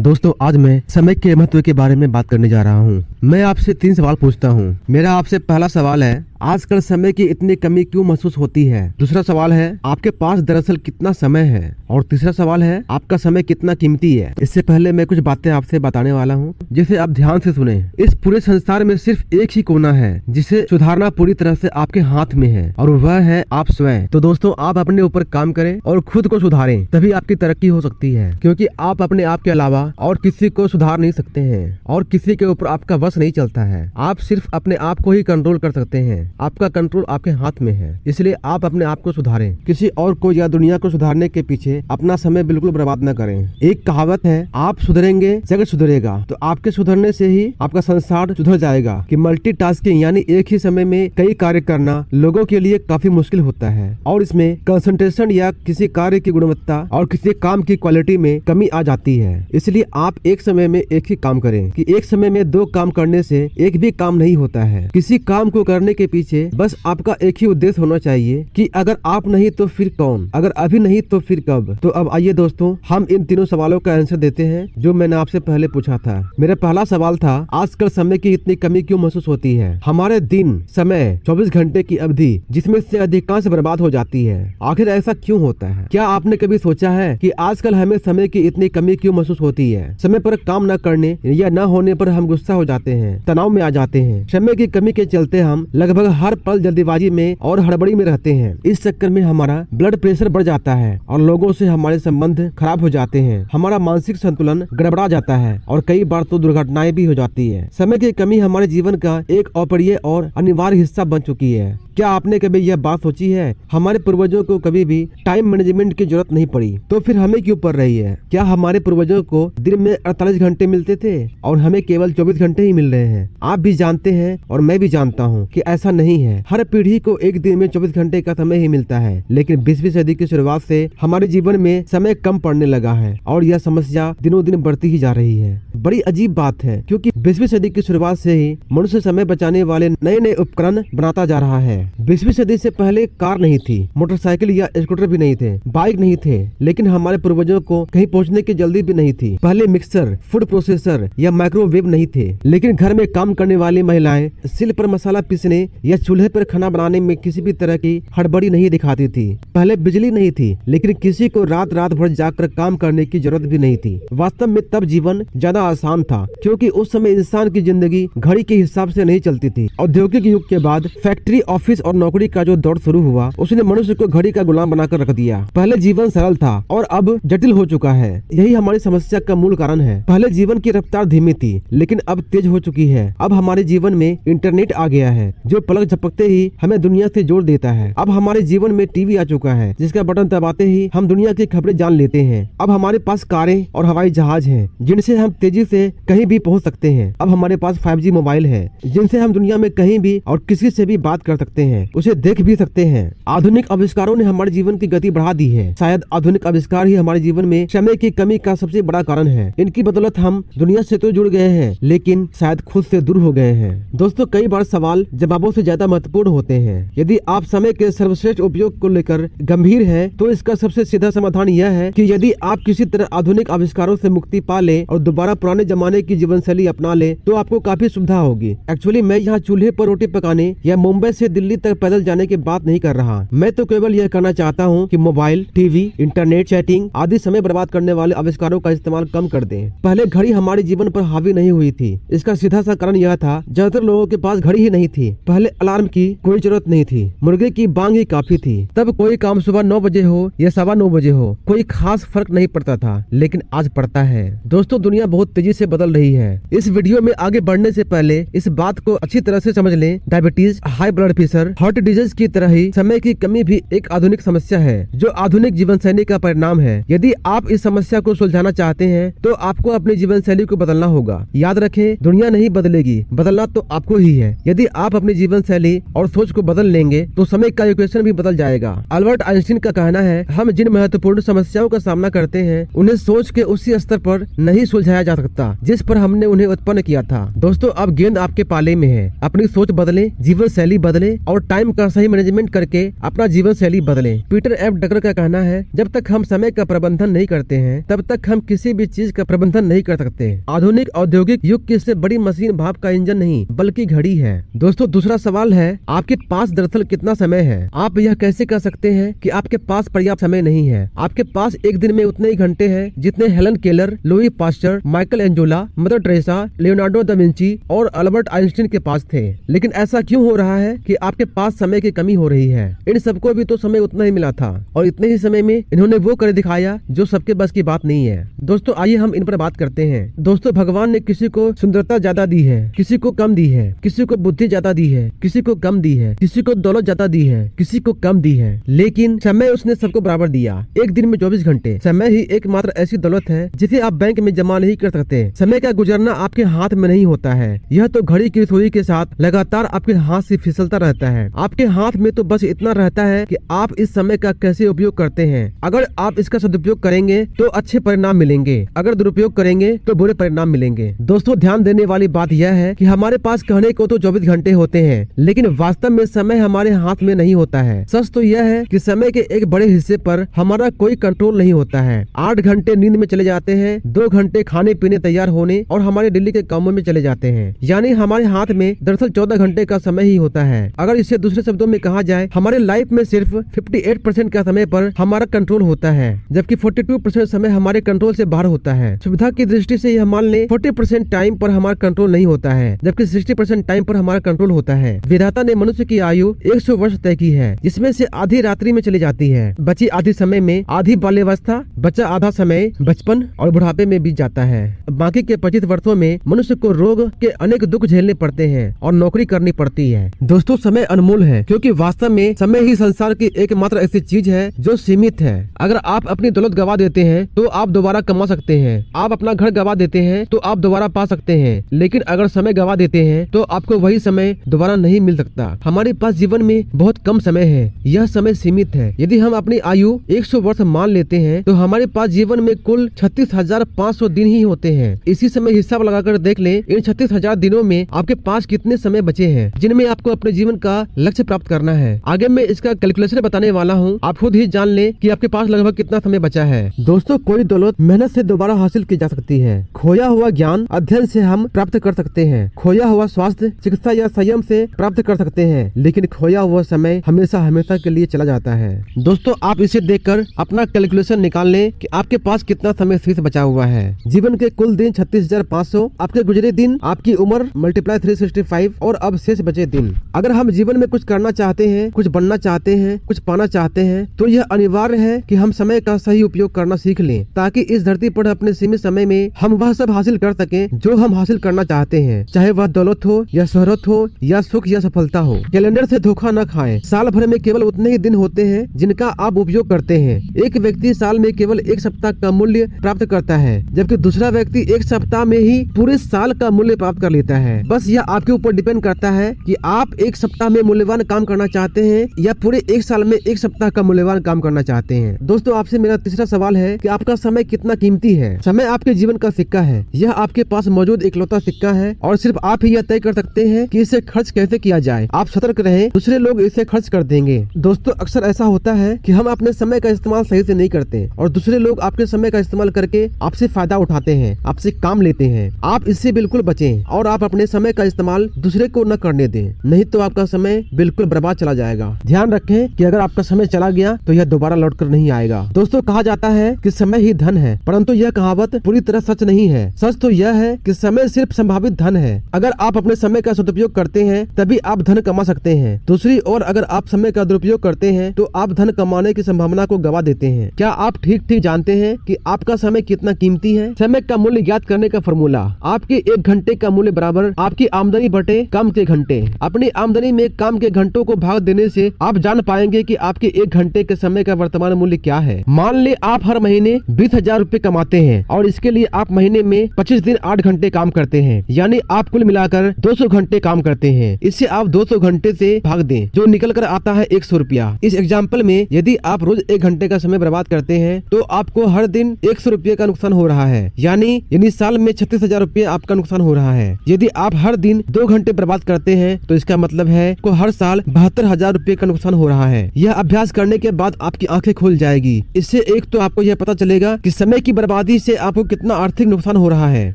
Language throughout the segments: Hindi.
दोस्तों आज मैं समय के महत्व के बारे में बात करने जा रहा हूँ। मैं आपसे 3 सवाल पूछता हूँ। मेरा आपसे पहला सवाल है, आजकल समय की इतनी कमी क्यों महसूस होती है? दूसरा सवाल है, आपके पास दरअसल कितना समय है? और तीसरा सवाल है, आपका समय कितना कीमती है? इससे पहले मैं कुछ बातें आपसे बताने वाला हूँ जिसे आप ध्यान से सुने। इस पूरे संसार में सिर्फ एक ही कोना है जिसे सुधारना पूरी तरह से आपके हाथ में है, और वह है आप स्वयं। तो दोस्तों आप अपने ऊपर काम करें और खुद को सुधारें, तभी आपकी तरक्की हो सकती है। क्योंकि आप अपने आप के अलावा और किसी को सुधार नहीं सकते हैं और किसी के ऊपर आपका वश नहीं चलता है। आप सिर्फ अपने आप को ही कंट्रोल कर सकते हैं। आपका कंट्रोल आपके हाथ में है, इसलिए आप अपने आप को सुधारें। किसी और को या दुनिया को सुधारने के पीछे अपना समय बिल्कुल बर्बाद न करें। एक कहावत है, आप सुधरेंगे जगत सुधरेगा। तो आपके सुधरने से ही आपका संसार सुधर जाएगा। कि मल्टीटास्किंग यानी एक ही समय में कई कार्य करना लोगों के लिए काफी मुश्किल होता है, और इसमें कंसंट्रेशन या किसी कार्य की गुणवत्ता और किसी काम की क्वालिटी में कमी आ जाती है। इसलिए आप एक समय में एक ही काम करें। कि एक समय में 2 काम करने से एक भी काम नहीं होता है। किसी काम को करने के पीछे बस आपका एक ही उद्देश्य होना चाहिए कि अगर आप नहीं तो फिर कौन, अगर अभी नहीं तो फिर कब। तो अब आइए दोस्तों, हम इन तीनों सवालों का आंसर देते हैं जो मैंने आपसे पहले पूछा था। मेरा पहला सवाल था, आजकल समय की इतनी कमी क्यों महसूस होती है? हमारे दिन, समय 24 घंटे की अवधि जिसमें से अधिकांश बर्बाद हो जाती है। आखिर ऐसा क्यों होता है? क्या आपने कभी सोचा है कि आजकल हमें समय की इतनी कमी क्यों महसूस होती है? समय पर काम न करने या न होने पर हम गुस्सा हो जाते हैं, तनाव में आ जाते हैं। समय की कमी के चलते हम लगभग हर पल जल्दीबाजी में और हड़बड़ी में रहते हैं। इस चक्कर में हमारा ब्लड प्रेशर बढ़ जाता है और लोगों से हमारे संबंध खराब हो जाते हैं। हमारा मानसिक संतुलन गड़बड़ा जाता है और कई बार तो दुर्घटनाएं भी हो जाती है। समय की कमी हमारे जीवन का एक अपरिहार्य और अनिवार्य हिस्सा बन चुकी है। क्या आपने कभी यह बात सोची है, हमारे पूर्वजों को कभी भी टाइम मैनेजमेंट की जरूरत नहीं पड़ी, तो फिर हमें क्यों पड़ रही है? क्या हमारे पूर्वजों को दिन में 48 घंटे मिलते थे और हमें केवल 24 घंटे ही मिल रहे हैं? आप भी जानते हैं और मैं भी जानता हूँ कि ऐसा नहीं है। हर पीढ़ी को एक दिन में 24 घंटे का समय ही मिलता है, लेकिन 20वीं सदी की शुरुआत से हमारे जीवन में समय कम पड़ने लगा है और यह समस्या दिनों दिन बढ़ती ही जा रही है। बड़ी अजीब बात है, क्योंकि 20वीं सदी की शुरुआत से ही मनुष्य समय बचाने वाले नए नए उपकरण बनाता जा रहा है। 20वीं सदी से पहले कार नहीं थी, मोटरसाइकिल या स्कूटर भी नहीं थे, बाइक नहीं थे, लेकिन हमारे पूर्वजों को कहीं पहुंचने की जल्दी भी नहीं थी। पहले मिक्सर, फूड प्रोसेसर या माइक्रोवेव नहीं थे, लेकिन घर में काम करने वाली महिलाएं सिल पर मसाला पीसने या चूल्हे पर खाना बनाने में किसी भी तरह की हड़बड़ी नहीं दिखाती थी। पहले बिजली नहीं थी, लेकिन किसी को रात रात भर जाकर काम करने की जरूरत भी नहीं थी। वास्तव में तब जीवन ज्यादा आसान था, क्योंकि उस समय इंसान की जिंदगी घड़ी के हिसाब से नहीं चलती थी। औद्योगिक युग के बाद फैक्ट्री, ऑफिस और नौकरी का जो दौर शुरू हुआ, उसने मनुष्य को घड़ी का गुलाम बनाकर रख दिया। पहले जीवन सरल था और अब जटिल हो चुका है। यही हमारी समस्या का मूल कारण है। पहले जीवन की रफ्तार धीमी थी, लेकिन अब तेज हो चुकी है। अब हमारे जीवन में इंटरनेट आ गया है, जो पलक झपकते ही हमें दुनिया से जोड़ देता है। अब हमारे जीवन में टीवी आ चुका है, जिसका बटन दबाते ही हम दुनिया की खबरें जान लेते हैं। अब हमारे पास कारें और हवाई जहाज हैं, जिनसे हम तेजी से कहीं भी पहुंच सकते हैं। अब हमारे पास 5G मोबाइल है, जिनसे हम दुनिया में कहीं भी और किसी से भी बात कर सकते हैं, उसे देख भी सकते हैं। आधुनिक आविष्कारों ने हमारे जीवन की गति बढ़ा दी है। शायद आधुनिक आविष्कार ही हमारे जीवन में समय की कमी का सबसे बड़ा कारण है। इनकी बदौलत हम दुनिया से तो जुड़ गए हैं, लेकिन शायद खुद से दूर हो गए हैं। दोस्तों, कई बार सवाल जवाबों से ज्यादा महत्वपूर्ण होते हैं। यदि आप समय के सर्वश्रेष्ठ उपयोग को लेकर गंभीर हैं, तो इसका सबसे सीधा समाधान यह है कि यदि आप किसी तरह आधुनिक आविष्कारों से मुक्ति पा ले और दोबारा पुराने जमाने की जीवन शैली अपना ले, तो आपको काफी सुविधा होगी। एक्चुअली मैं यहाँ चूल्हे पर रोटी पकाने या मुंबई से दिल्ली तक पैदल जाने की बात नहीं कर रहा। मैं तो केवल यह कहना चाहता हूँ कि मोबाइल, टीवी, इंटरनेट, चैटिंग आदि समय बर्बाद करने वाले आविष्कारों का इस्तेमाल कम कर दें। पहले घड़ी हमारे जीवन पर हावी नहीं हुई थी। इसका सीधा सा कारण यह था, ज्यादातर लोगों के पास घड़ी ही नहीं थी। पहले अलार्म की कोई जरूरत नहीं थी, मुर्गे की बांग ही काफी थी। तब कोई काम सुबह 9 बजे हो या 9:15 बजे हो, कोई खास फर्क नहीं पड़ता था, लेकिन आज पड़ता है। दोस्तों, दुनिया बहुत तेजी से बदल रही है। इस वीडियो में आगे बढ़ने से पहले इस बात को अच्छी तरह से समझ लें, diabetes, high blood pressure, heart disease की तरह ही समय की कमी भी एक आधुनिक समस्या है, जो आधुनिक जीवन शैली का परिणाम है। यदि आप इस समस्या को सुलझाना चाहते हैं, तो आपको अपनी जीवन शैली को बदलना होगा। याद रखें, दुनिया नहीं बदलेगी, बदलना तो आपको ही है। यदि आप अपनी जीवन शैली और सोच को बदल लेंगे, तो समय का इक्वेशन भी बदल जाएगा। अल्बर्ट आइंस्टीन का कहना है, हम जिन महत्वपूर्ण समस्याओं का सामना करते हैं, उन्हें सोच के उसी स्तर पर नहीं सुलझाया जा सकता जिस पर हमने उन्हें उत्पन्न किया था। दोस्तों, अब गेंद आपके पाले में है। अपनी सोच बदलें, जीवन शैली बदलें और टाइम का सही मैनेजमेंट करके अपना जीवन शैली बदलें। पीटर एफ ड्रकर का कहना है, जब तक हम समय का प्रबंधन नहीं करते हैं तब तक हम किसी भी चीज का प्रबंधन नहीं कर सकते। आधुनिक औद्योगिक युग की इससे बड़ी मशीन भाप का इंजन नहीं बल्कि घड़ी है। दोस्तों, दूसरा सवाल है, आपके पास दरअसल कितना समय है? आप यह कैसे कह सकते हैं कि आपके पास पर्याप्त समय नहीं है? आपके पास एक दिन में उतने ही घंटे हैं जितने Helen Keller, Louis Pasteur, Michelangelo, Mother Teresa, Leonardo da Vinci और अल्बर्ट आइंस्टीन के पास थे। लेकिन ऐसा क्यों हो रहा है कि आपके पास समय की कमी हो रही है? इन सबको भी तो समय उतना ही मिला था और इतने ही समय में इन्होंने वो कर दिखाया जो सबके बस की बात नहीं है। दोस्तों, आइए हम इन पर बात करते हैं। दोस्तों, भगवान ने किसी को सुंदरता ज्यादा दी है, किसी को कम दी है, किसी को बुद्धि ज्यादा दी है, किसी को कम दी है, किसी को दौलत ज्यादा दी है, किसी को कम दी है, लेकिन समय उसने सबको बराबर दिया। एक दिन में 24 घंटे। समय ही एकमात्र ऐसी दौलत है जिसे आप बैंक में जमा नहीं कर सकते। समय का गुजरना आपके हाथ में नहीं होता है, यह तो घड़ी की सुई के साथ लगातार आपके हाथ से फिसलता रहता है। आपके हाथ में तो बस इतना रहता है कि आप इस समय का कैसे उपयोग करते हैं। अगर आप इसका सदुपयोग करेंगे तो अच्छे परिणाम मिलेंगे, अगर दुरुपयोग करेंगे तो बुरे परिणाम मिलेंगे। दोस्तों, ध्यान देने वाली बात यह है कि हमारे पास कहने को तो 24 घंटे होते हैं, लेकिन वास्तव में समय हमारे हाथ में नहीं होता है। सच तो यह है कि समय के एक बड़े हिस्से पर हमारा कोई कंट्रोल नहीं होता है। 8 घंटे नींद में चले जाते हैं, 2 घंटे खाने पीने तैयार होने और हमारे डेली के कामों में चले जाते हैं। यानी हमारे हाथ में दरअसल 14 घंटे का समय ही होता है। अगर इसे दूसरे शब्दों में कहा जाए, हमारे लाइफ में सिर्फ 58% का समय पर हमारा कंट्रोल होता है, जबकि 42% समय हमारे कंट्रोल से बाहर होता है। सुविधा की दृष्टि से यह मान लें 40% टाइम पर हमारा कंट्रोल नहीं होता है, जबकि 60% टाइम पर हमारा कंट्रोल होता है। विधाता ने मनुष्य की आयु 100 वर्ष तय की है, जिसमें से आधी रात्रि में चली जाती है। बची आधी समय में आधी बाल्यावस्था, बचा आधा समय बचपन और बुढ़ापे में बीत जाता है। बाकी के 25 वर्षों में मनुष्य को रोग के अनेक दुख झेलने पड़ते हैं और नौकरी करनी पड़ती है। दोस्तों, समय अनमोल है, क्योंकि वास्तव में समय ही संसार की एकमात्र ऐसी चीज है जो सीमित है। अगर आप अपनी दौलत गवा देते हैं तो आप दोबारा कमा सकते हैं, आप अपना घर गवा देते हैं तो आप दोबारा पा सकते हैं, लेकिन अगर समय गवा देते हैं तो आपको वही समय दोबारा नहीं मिल सकता। हमारे पास जीवन में बहुत कम समय है, यह समय सीमित है। यदि हम अपनी आयु 100 वर्ष मान लेते हैं तो हमारे पास जीवन में कुल 36,500 दिन ही होते हैं। इसी समय हिसाब लगाकर देख लें, इन 36,000 दिनों में आपके पास कितने समय बचे हैं जिनमें आपको अपने जीवन का लक्ष्य प्राप्त करना है। आगे मैं इसका कैलकुलेशन बताने वाला हूँ, आप खुद ही जान लें कि आपके पास लगभग कितना समय बचा है। दोस्तों, कोई दौलत मेहनत से दोबारा हासिल की जा सकती है। खोया हुआ ज्ञान अध्ययन से हम प्राप्त कर सकते हैं, खोया हुआ स्वास्थ्य चिकित्सा या संयम से प्राप्त कर सकते हैं, लेकिन खोया हुआ समय हमेशा हमेशा के लिए चला जाता है। दोस्तों, आप इसे देखकर अपना कैलकुलेशन निकाल लें कि आपके पास कितना समय शेष बचा हुआ है। जीवन के कुल दिन 36,500, आपके गुजरे दिन, आपकी उम्र मल्टीप्लाई 365 और अब शेष बचे दिन। अगर हम जीवन में कुछ करना चाहते हैं, कुछ बनना चाहते हैं, कुछ पाना चाहते हैं, तो यह अनिवार्य है कि हम समय का सही उपयोग करना सीख लें, ताकि इस धरती पर अपने सीमित समय में हम वह सब हासिल कर सकें जो हम हासिल करना चाहते हैं, चाहे वह दौलत हो या शोहरत हो या सुख या सफलता हो। कैलेंडर से धोखा न खाएं। साल भर में केवल उतने ही दिन होते हैं जिनका आप उपयोग करते हैं। एक व्यक्ति साल में केवल 1 सप्ताह का मूल्य प्राप्त करता है, जबकि दूसरा व्यक्ति 1 सप्ताह में ही पूरे साल का मूल्य प्राप्त कर लेता है। बस यह आपके ऊपर डिपेंड करता है कि आप 1 सप्ताह में मूल्यवान काम करना चाहते हैं या पूरे 1 साल में 1 सप्ताह का मूल्यवान काम करना चाहते हैं। दोस्तों, आपसे मेरा तीसरा सवाल है कि आपका समय कितना कीमती है? समय आपके जीवन का सिक्का है, यह आपके पास मौजूद इकलौता सिक्का है और सिर्फ आप ही यह तय कर सकते हैं कि इसे खर्च कैसे किया जाए। आप सतर्क रहें, दूसरे लोग इसे खर्च कर देंगे। दोस्तों, अक्सर ऐसा होता है कि हम अपने समय का इस्तेमाल सही से नहीं करते और दूसरे लोग आपके समय का इस्तेमाल करके आपसे फायदा उठाते हैं, आपसे काम लेते हैं। आप इससे बिल्कुल बचें और आप अपने समय का इस्तेमाल दूसरे को न करने दें, नहीं तो आपका समय बिल्कुल बर्बाद चला जाएगा। ध्यान रखें कि अगर आपका समय चला गया तो यह दोबारा लौट कर नहीं आएगा। दोस्तों, कहा जाता है कि समय ही धन है, परंतु यह कहावत पूरी तरह सच नहीं है। सच तो यह है कि समय सिर्फ संभावित धन है। अगर आप अपने समय का सदुपयोग करते हैं तभी आप धन कमा सकते हैं। दूसरी ओर अगर आप समय का दुरुपयोग करते हैं तो आप धन कमाने की संभावना को गवा देते हैं। क्या आप ठीक ठीक जानते हैं कि आपका समय कितना कीमती है? समय का मूल्य ज्ञात करने का फॉर्मूला, आपके 1 घंटे का मूल्य बराबर आपकी आमदनी बटे काम के घंटे। अपनी आमदनी में काम के घंटों को भाग देने से आप जान पाएंगे कि आपके 1 घंटे के समय का वर्तमान मूल्य क्या है। मान ले आप हर महीने 20,000 रूपए कमाते हैं और इसके लिए आप महीने में 25 दिन 8 घंटे काम करते हैं, यानी आप कुल मिलाकर 200 घंटे काम करते हैं। इससे आप 200 घंटे से भाग दें, जो निकल कर आता है 100 रुपया। इस एग्जाम्पल में यदि आप रोज 1 घंटे का समय बर्बाद करते हैं तो आपको हर दिन 100 रुपये का नुकसान हो रहा है, यानी साल में 36,000 रुपये आपका नुकसान हो रहा है। यदि आप हर दिन 2 घंटे बर्बाद करते हैं तो इसका मतलब है आपको हर साल 72,000 रुपए का नुकसान हो रहा है। यह अभ्यास करने के बाद आपकी आंखें खुल जाएगी। इससे एक तो आपको यह पता चलेगा कि समय की बर्बादी से आपको कितना आर्थिक नुकसान हो रहा है,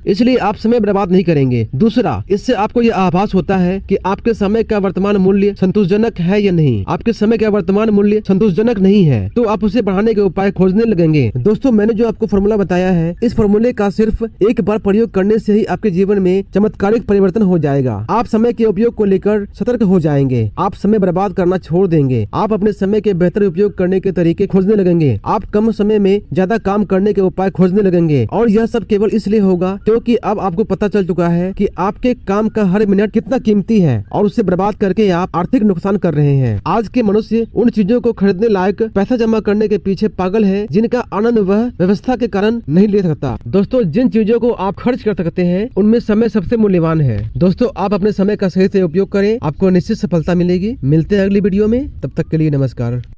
इसलिए आप समय बर्बाद नहीं करेंगे। दूसरा, इससे आपको यह आभास होता है कि आपके समय का वर्तमान मूल्य संतोषजनक है या नहीं। आपके समय का वर्तमान मूल्य संतोषजनक नहीं है तो आप उसे बढ़ाने के उपाय खोजने लगेंगे। दोस्तों, मैंने जो आपको फॉर्मूला बताया है, इस फॉर्मूले का सिर्फ एक बार प्रयोग करने से ही आपके जीवन में चमत्कारिक परिवर्तन हो जाएगा। आप समय के उपयोग को लेकर सतर्क हो जाएंगे। आप समय बर्बाद करना छोड़ देंगे। आप अपने समय के बेहतर उपयोग करने के तरीके खोजने लगेंगे। आप कम समय में ज्यादा काम करने के उपाय खोजने लगेंगे। और यह सब केवल इसलिए होगा क्योंकि अब आपको पता चल चुका है कि आपके काम का हर मिनट कितना कीमती है और उसे बर्बाद करके आप आर्थिक नुकसान कर रहे हैं। आज के मनुष्य उन चीजों को खरीदने लायक पैसा जमा करने के पीछे पागल है जिनका आनंद वह व्यवस्था के कारण नहीं ले सकता। दोस्तों, जिन चीजों को आप खर्च कर सकते हैं उनमें समय सबसे मूल्यवान है। दोस्तों, आप अपने समय का सही से उपयोग करें, आपको निश्चित सफलता मिलेगी। मिलते हैं अगली वीडियो में, तब तक के लिए नमस्कार।